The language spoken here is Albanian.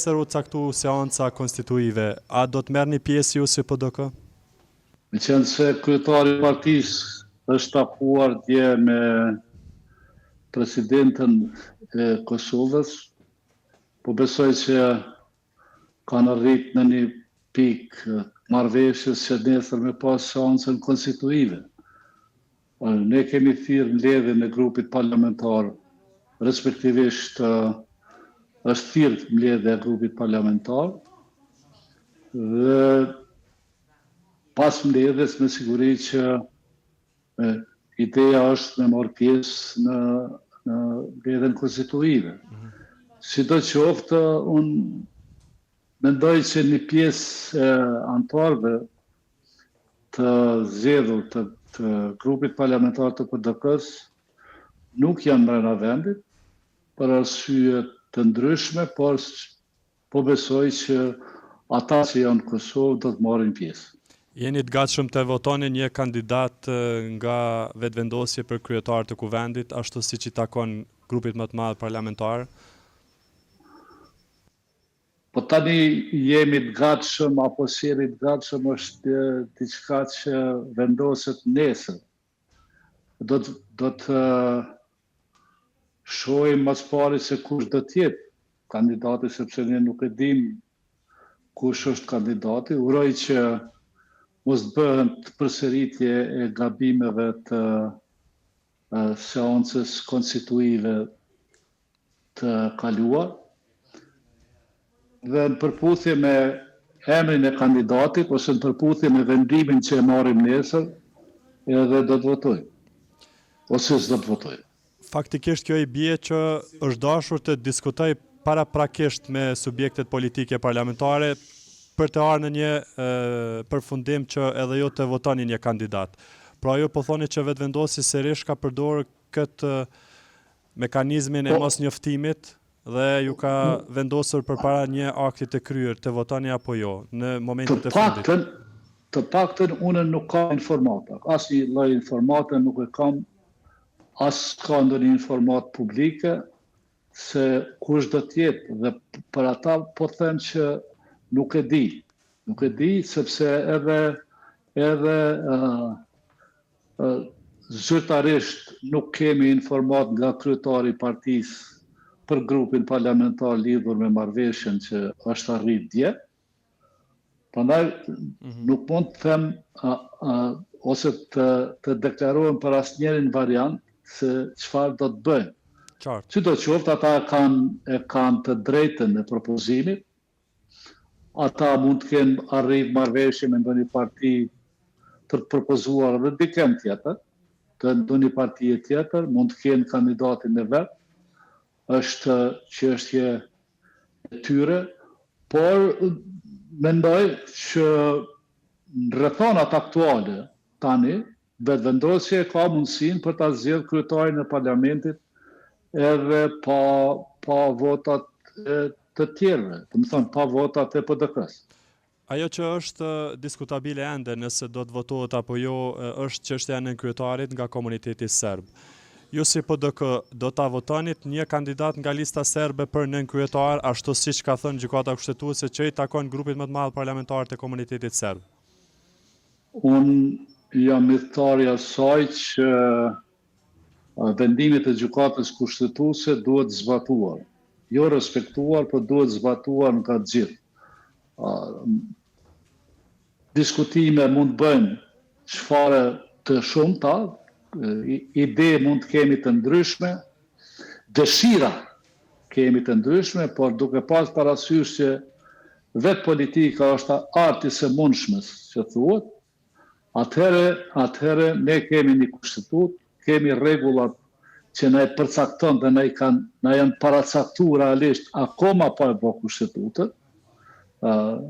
nesër u caktu seanca konstituive, a do të merrni pjesë ju si PDK? Me qenë se kryetari i partisë është takuar dje me presidentën e Kosovës, po besoj që kanë arrit në një pikë marrëveshjes që nesër me pas seancën konstituive. Ne kemi thirrë mbledhjen e grupit parlamentar, respektivisht është thirrë mbledhja e grupit parlamentar dhe pas mbledhjes me siguri që ideja është me marrë pjesë në mbledhjen konstituive. Sidoqoftë, unë mendoj që një pjesë e anëtarëve të zgjedhur të grupit parlamentar të PDK-s nuk janë brenda vendit për arsye të ndryshme, por po besoj që ata që janë në Kosovë do të marrin pjesë. Jeni të gatshëm të votoni një kandidat nga vetëvendosje për kryetar të kuvendit, ashtu siç i takon grupit më të madh parlamentar? Po tani jemi të gatshëm apo si jemi të gatshëm është diçka që vendoset nesër. Do të shohim mas pari se kush do të jetë kandidati, sepse ne nuk e dim kush është kandidati. Uroj që mos bëhen të përsëritje e gabimeve të seancës konstituive të kaluar. Dhe në përputhje me emrin e kandidatit ose në përputhje me vendimin që e marrim nesër, edhe do të votoj. Ose s'do të votoj. Faktikisht kjo i bie që është dashur të diskutoj paraprakisht me subjektet politike parlamentare për të ardhur në një përfundim që edhe ju të votoni një kandidat. Pra ju po thoni që vetëvendosja sërish ka përdorur këtë mekanizmin e mosnjoftimit dhe ju ka vendosur përpara një akti të kryer të votoni apo jo në momentet e fundit. Të paktën unë nuk kam informata. Asnjë lloj informate nuk e kam, as ka ndonjë informat publike se kush do të jetë, dhe për ata po them që nuk e di. Nuk e di sepse edhe zyrtarisht nuk kemi informat nga kryetari i partisë për grupin parlamentar lidhur me marrëveshjen që është arrit dje. Prandaj nuk mund të them ose të deklarohem për asnjërin variant se çfarë do të bëjnë. Sidoqoftë ata e kanë të drejtën e propozimit. Ata mund të kenë arrit marrëveshje me ndonjë parti të propozuar dhe dikën tjetër, të ndonjë partie tjetër, mund të kenë kandidatin e vet. Është çështje e tyre, por mendoj që në rrethonat aktuale tani vetëvendosja ka mundësinë për ta zgjedhur kryetarin e parlamentit edhe pa votat të tjerëve, do të thonë pa votat e PDK-s. Ajo që është diskutabile ende nëse do të votohet apo jo është çështja e nënkryetarit nga komuniteti serb. Ju si PDK do ta votonit një kandidat nga lista serbe për nënkryetar, ashtu siç ka thënë gjykata kushtetuese që i takon grupit më të madh parlamentar të komunitetit serb? Unë jam mirëtar i asaj që vendimet e gjykatës kushtetuese duhet zbatuar. Jo respektuar, por duhet zbatuar nga të gjithë. Diskutime mund të bëjnë çfarë të shumta, ide mund të kemi të ndryshme, dëshira kemi të ndryshme, por duke pas parasysh që vetë politika është arti i mundshmës, që thuhet, atëherë ne kemi një kushtetutë, kemi rregullat që na e përcakton dhe na janë paracaktuar realisht akoma pa e bërë kushtetutën.